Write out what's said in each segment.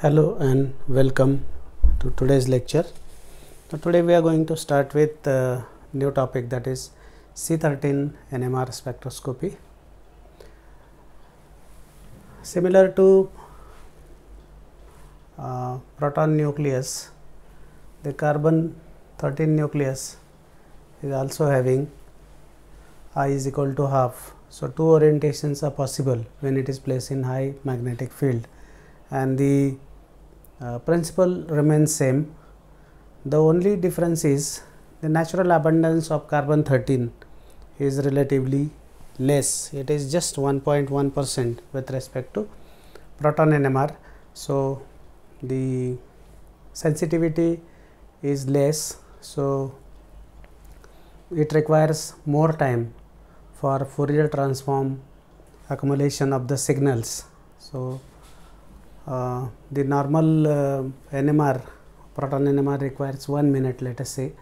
Hello and welcome to today's lecture. Today we are going to start with a new topic, that is C13 NMR spectroscopy. Similar to proton nucleus, the carbon 13 nucleus is also having I is equal to half. So, two orientations are possible when it is placed in high magnetic field, and the principle remains same. The only difference is the natural abundance of carbon 13 is relatively less. It is just 1.1% with respect to proton NMR. So, the sensitivity is less. So, it requires more time for Fourier transform accumulation of the signals. So, the normal NMR, proton NMR requires 1 minute, let us say.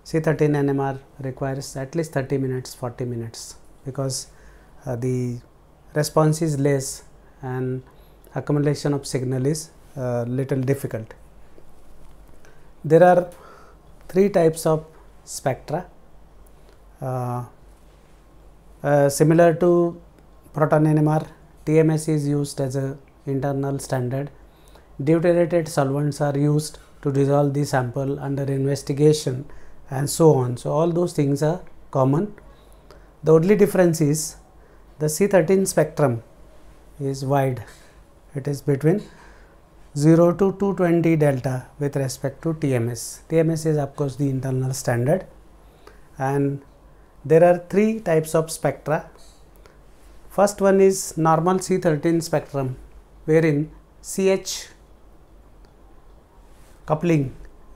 C13 NMR requires at least 30 minutes, 40 minutes, because the response is less and accumulation of signal is little difficult. There are three types of spectra. Similar to proton NMR, TMS is used as a internal standard. Deuterated solvents are used to dissolve the sample under investigation and so on. So, all those things are common. The only difference is the C13 spectrum is wide. It is between 0 to 220 delta with respect to TMS. TMS is of course the internal standard, and there are three types of spectra. First one is normal C13 spectrum, wherein CH coupling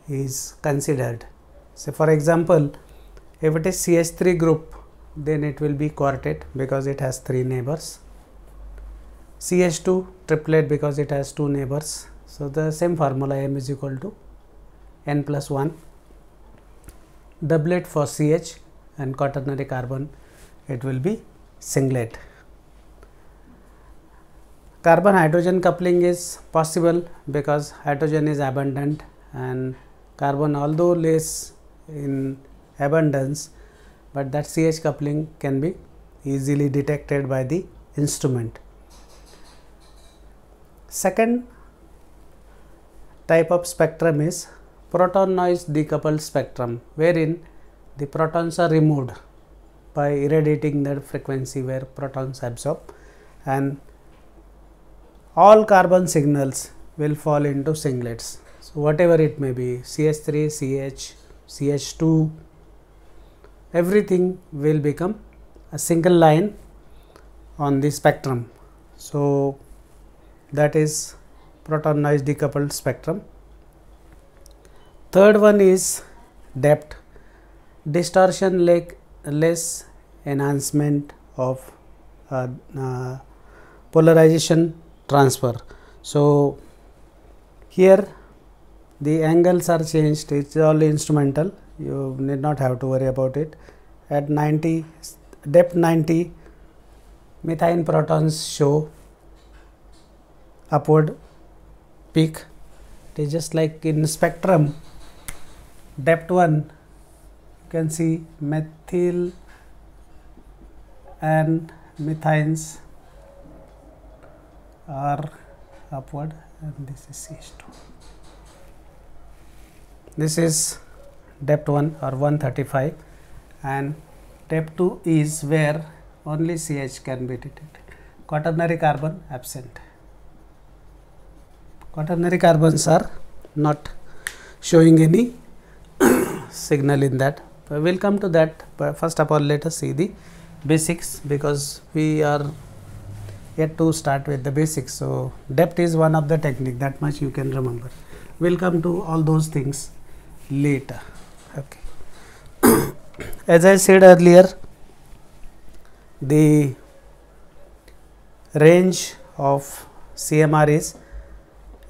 is considered. So, for example, if it is CH3 group, then it will be quartet because it has 3 neighbors. CH2 triplet because it has 2 neighbors. So, the same formula M is equal to n plus 1. Doublet for CH, and quaternary carbon it will be singlet. Carbon hydrogen coupling is possible because hydrogen is abundant, and carbon although less in abundance, but that CH coupling can be easily detected by the instrument. Second type of spectrum is proton noise decoupled spectrum, wherein the protons are removed by irradiating the frequency where protons absorb, and all carbon signals will fall into singlets. So, whatever it may be, CH3, CH, CH2, everything will become a single line on the spectrum. So, that is proton noise decoupled spectrum. Third one is depth, distortion less enhancement of polarization transfer. So, here the angles are changed, it is all instrumental, you need not have to worry about it. At 90, depth 90, methane protons show upward peak. It is just like in spectrum, depth 1 you can see methyl and methynes are upward, and this is CH2. This is depth 1 or 135, and depth 2 is where only CH can be detected. Quaternary carbon absent. Quaternary carbons are not showing any signal in that. We will come to that, but first of all let us see the basics, because we are yet to start with the basics. So, depth is one of the technique, that much you can remember. We will come to all those things later. Okay. As I said earlier, the range of CMR is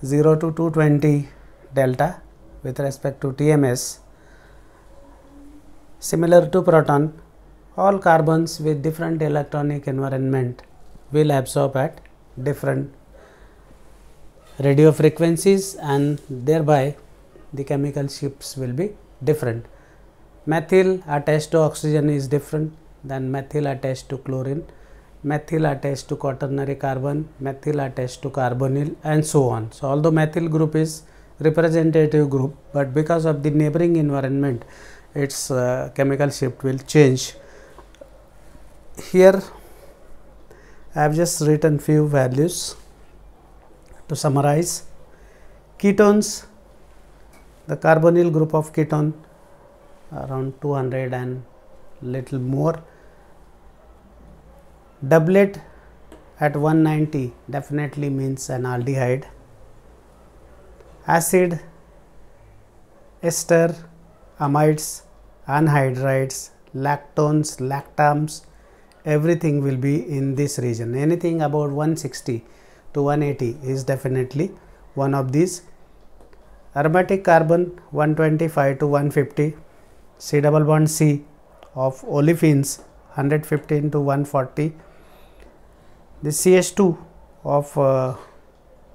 0 to 220 delta with respect to TMS. Similar to proton, all carbons with different electronic environment will absorb at different radio frequencies, and thereby the chemical shifts will be different. Methyl attached to oxygen is different than methyl attached to chlorine, methyl attached to quaternary carbon, methyl attached to carbonyl, and so on. So, although methyl group is representative group, but because of the neighboring environment, its chemical shift will change. Here I have just written few values to summarize. Ketones, the carbonyl group of ketone around 200 and little more. Doublet at 190 definitely means an aldehyde. Acid, ester, amides, anhydrides, lactones, lactams, everything will be in this region. Anything about 160 to 180 is definitely one of these. Aromatic carbon 125 to 150, C double bond C of olefins 115 to 140. The CH2 of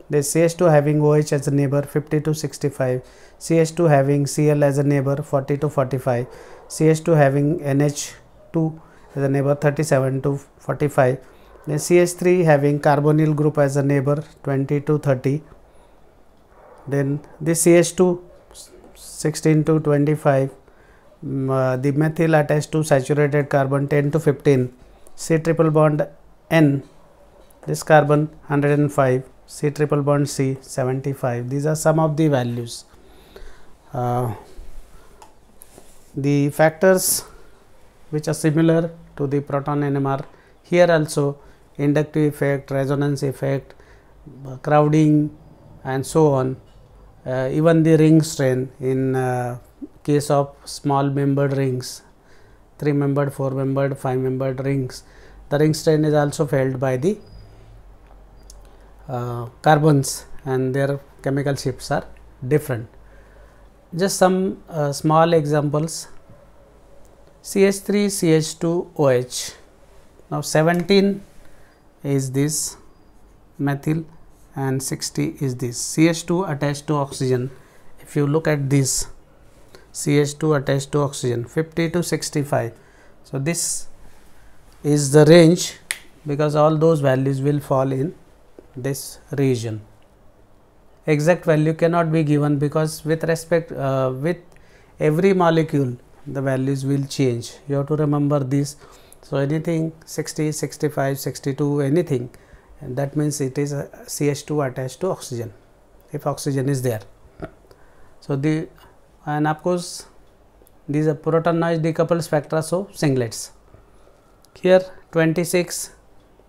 this CH2 having OH as a neighbor 50 to 65, CH2 having Cl as a neighbor 40 to 45, CH2 having NH2 as a neighbor 37 to 45, then CH3 having carbonyl group as a neighbor 20 to 30, then this CH2 16 to 25, the methyl attached to saturated carbon 10 to 15, C triple bond N, this carbon 105, C triple bond C 75. These are some of the values. The factors which are similar to the proton NMR, here also inductive effect, resonance effect, crowding and so on. Even the ring strain in case of small membered rings, 3 membered, 4 membered, 5 membered rings, the ring strain is also felt by the carbons and their chemical shifts are different. Just some small examples. CH3 CH2 OH. Now 17 is this methyl and 60 is this CH2 attached to oxygen. If you look at this CH2 attached to oxygen 50 to 65. So this is the range because all those values will fall in this region. Exact value cannot be given because with respect with every molecule the values will change. You have to remember this. So anything 60, 65, 62, anything, and that means it is a CH2 attached to oxygen if oxygen is there. So the and of course these are proton noise decoupled spectra, so singlets. Here 26,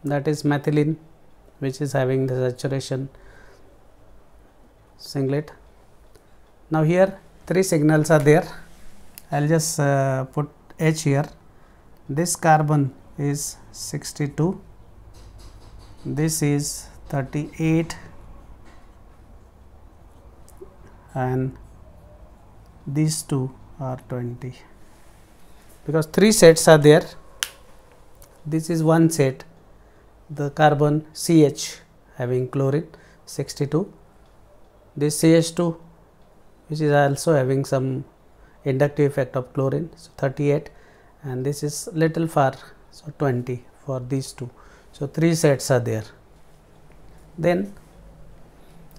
that is methylene, which is having the saturation singlet. Now here 3 signals are there. I will just put H here. This carbon is 62, this is 38 and these two are 20, because 3 sets are there. This is one set, the carbon CH having chlorine 62, this CH2 which is also having some inductive effect of chlorine, so 38, and this is little far, so 20 for these two. So 3 sets are there. Then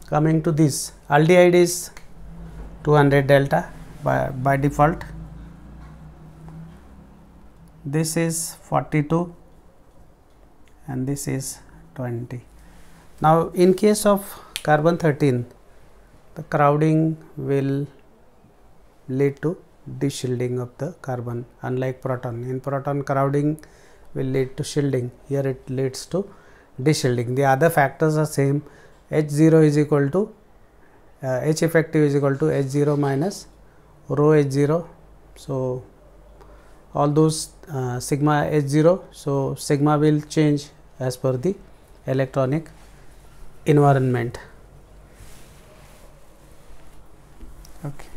coming to this, aldehyde is 200 delta by default, this is 42 and this is 20. Now in case of carbon 13, the crowding will lead to deshielding of the carbon, unlike proton. In proton, crowding will lead to shielding, here it leads to deshielding. The other factors are same. H0 is equal to H effective is equal to H0 minus rho H0. So all those sigma H0, so sigma will change as per the electronic environment. Okay.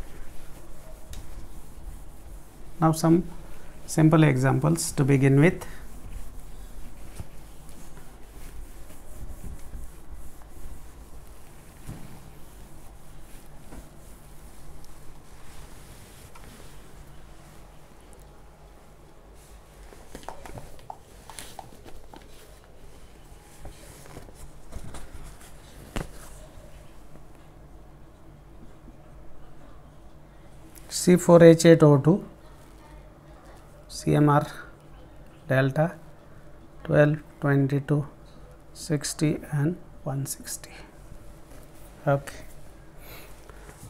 Now some simple examples to begin with. C4H8O2 CMR delta 12, 22, 60 and 160. Okay.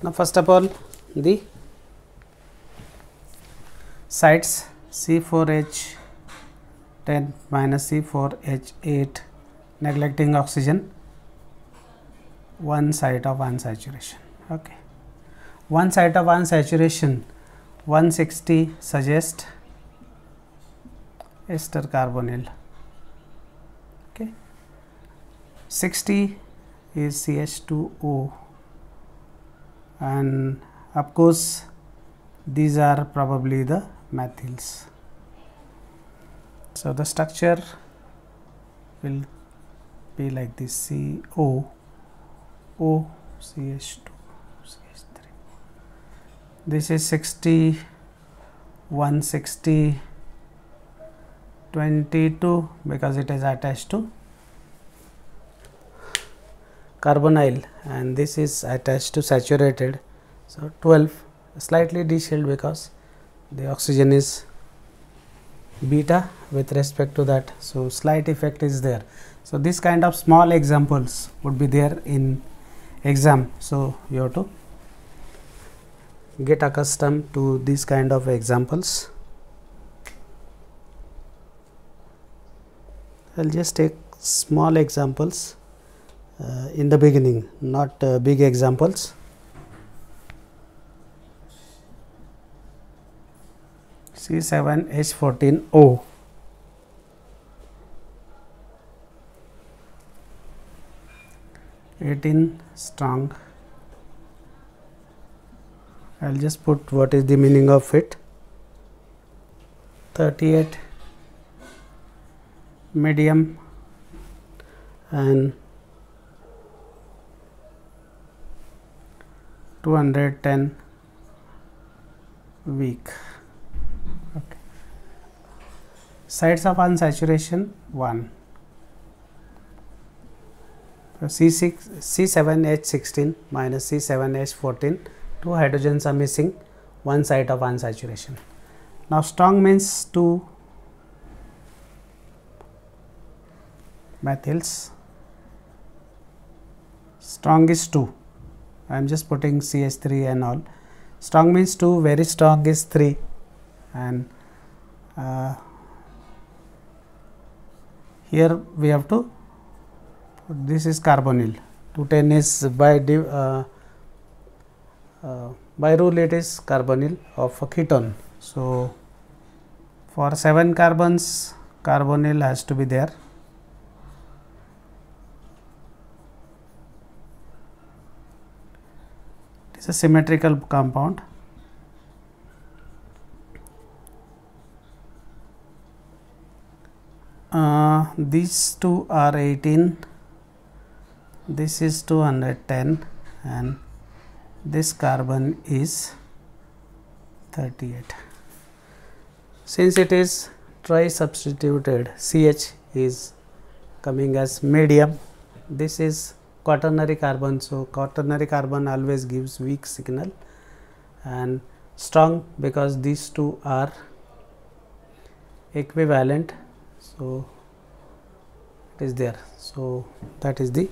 Now first of all the sites C4H10 minus C4H8 neglecting oxygen, one site of unsaturation. Okay. One site of unsaturation 160 suggest ester carbonyl. Okay. 60 is CH2O, and of course these are probably the methyls. So the structure will be like this: CO, O, CH2, CH3. This is 60, 160, 22 because it is attached to carbonyl, and this is attached to saturated. So 12, slightly de-shelled because the oxygen is beta with respect to that, so slight effect is there. So this kind of small examples would be there in exam, so you have to get accustomed to these kind of examples. I'll just take small examples in the beginning, not big examples. C7H14O, strong. I'll just put what is the meaning of it. 38 medium and 210 weak. Okay. Sites of unsaturation 1. So C7H16 minus C7H14, 2 hydrogens are missing, one site of unsaturation. Now strong means 2 methyls, strong is 2. I am just putting CH3 and all. Strong means 2, very strong is 3, and here we have to put, this is carbonyl. 210 is by rule it is carbonyl of a ketone. So for 7 carbons carbonyl has to be there. It is a symmetrical compound. These two are 18, this is 210, and this carbon is 38. Since it is tri-substituted, CH is coming as medium. This is quaternary carbon, so quaternary carbon always gives weak signal, and strong because these two are equivalent, so it is there. So that is the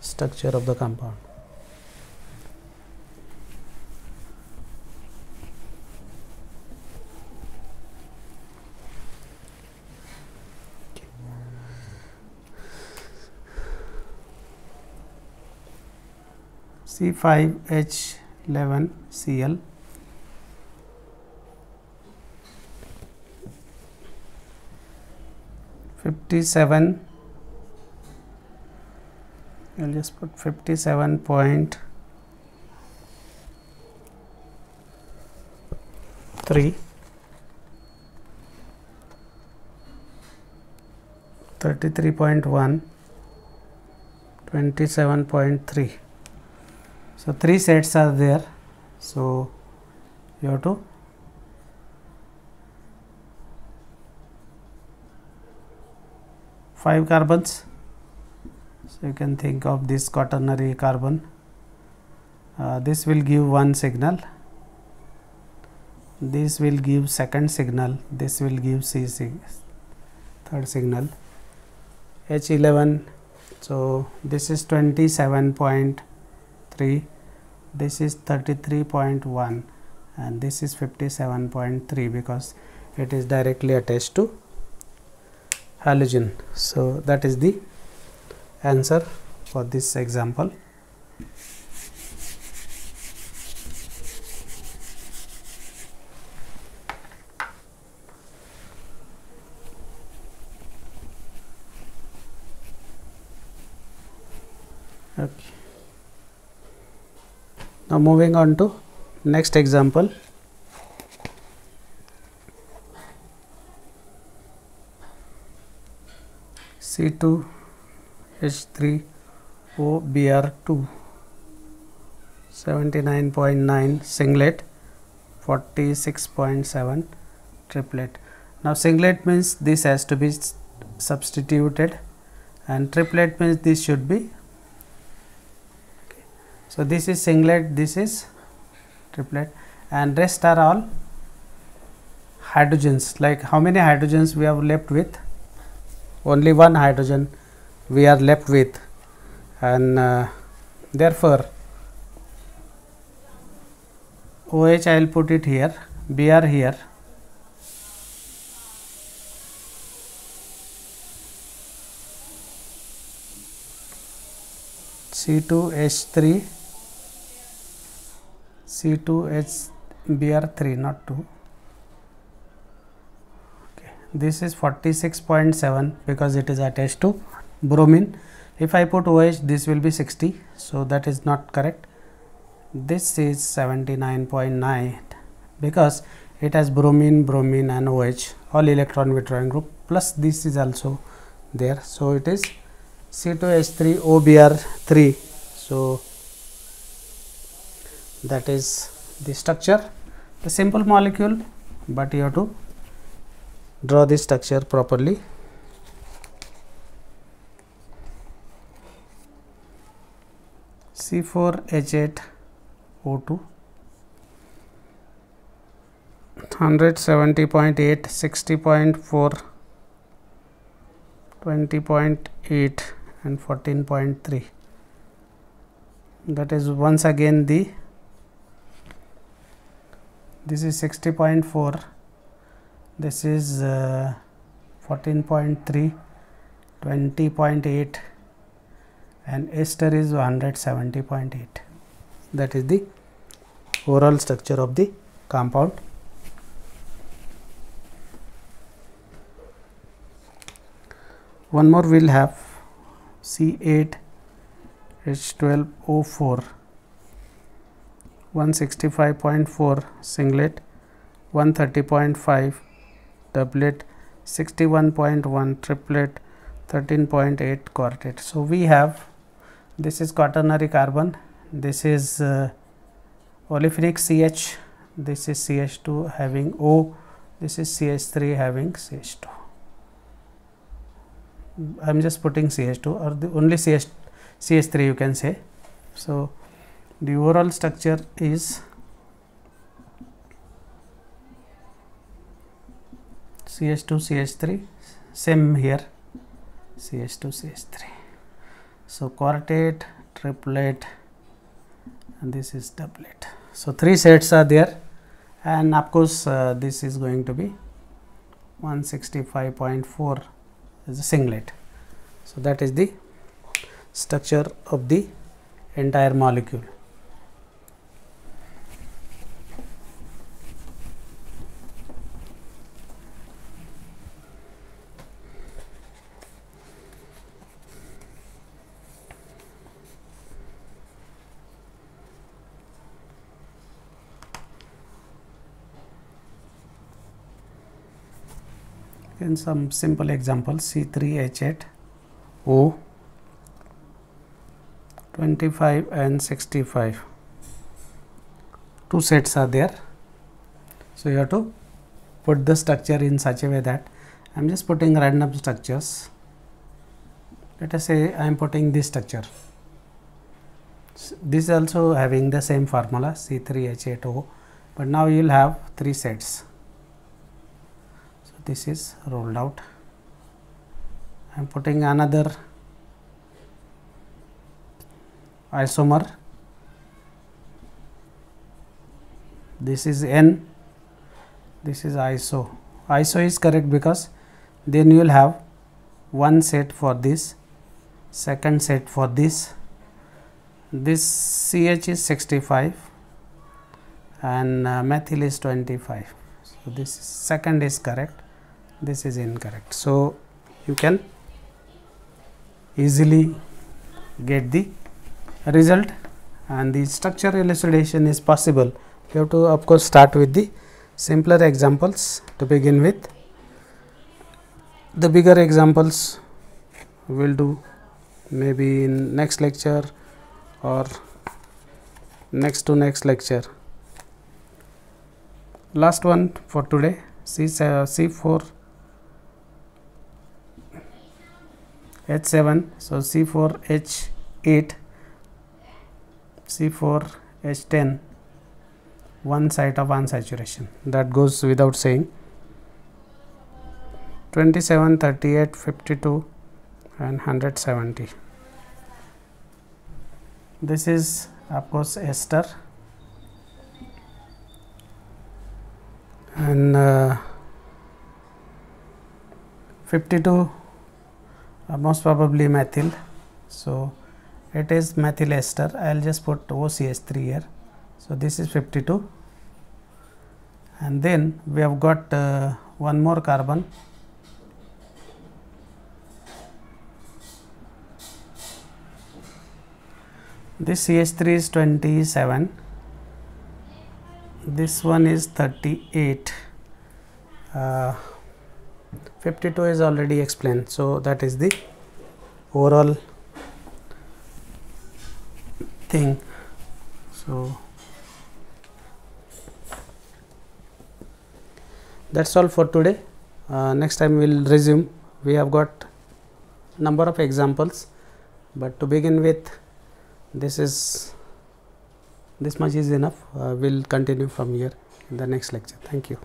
structure of the compound. C5H11Cl, I'll just put 57.3, 33.1, 27.3. So 3 sets are there, so you have to five carbons. So you can think of this quaternary carbon. This will give one signal, this will give second signal, this will give third signal, H11. So this is 27.3, this is 33.1, and this is 57.3 because it is directly attached to halogen. So that is the answer for this example. Okay. Now moving on to next example. C2H3OBr2 79.9 singlet, 46.7 triplet. Now singlet means this has to be substituted, and triplet means this should be. So this is singlet, this is triplet, and rest are all hydrogens. Like how many hydrogens we have left with? Only one hydrogen we are left with, and therefore OH I will put it here, Br here, C2H3, C2HBr3, not 2. Okay. This is 46.7 because it is attached to bromine. If I put OH, this will be 60, so that is not correct. This is 79.9 because it has bromine, bromine and OH, all electron withdrawing group, plus this is also there. So it is C2H3OBr3. So that is the structure, the simple molecule, but you have to draw the structure properly. C4H8O2 170.8, 60.4, 20.8 and 14.3. that is once again the, this is 60.4, this is 14.3, 20.8 and ester is 170.8. that is the overall structure of the compound. One more we will have C8H12O4 165.4 singlet, 130.5 doublet, 61.1 triplet, 13.8 quartet. So we have, this is quaternary carbon, this is olefinic CH, this is CH2 having O, this is CH3 having CH2. I am just putting CH2 or the only CH3 you can say. So the overall structure is CH2 CH3, same here, CH2 CH3. So quartet, triplet and this is doublet. So 3 sets are there, and of course this is going to be 165.4 is a singlet. So that is the structure of the entire molecule. In some simple examples, C3H8O 25 and 65, 2 sets are there. So you have to put the structure in such a way that I am just putting random structures. Let us say I am putting this structure. This is also having the same formula, C3H8O but now you will have 3 sets. So this is rolled out. I am putting another isomer. This is N, this is iso. Iso is correct because then you will have one set for this, second set for this. This CH is 65 and methyl is 25. So this second is correct, this is incorrect. So you can easily get the result, and the structure elucidation is possible. You have to of course start with the simpler examples to begin with. The bigger examples we will do maybe in next lecture or next to next lecture. Last one for today, C4H7, so C4H8, C4H10, one site of unsaturation, that goes without saying. 27, 38, 52 and 170. This is of course ester, and 52 most probably methyl, so it is methyl ester. I will just put OCH3 here. So this is 52, and then we have got one more carbon. This CH3 is 27, this one is 38, 52 is already explained. So that is the overall thing. So that's all for today. Next time we will resume. We have got number of examples, but to begin with, this much is enough. We will continue from here in the next lecture. Thank you.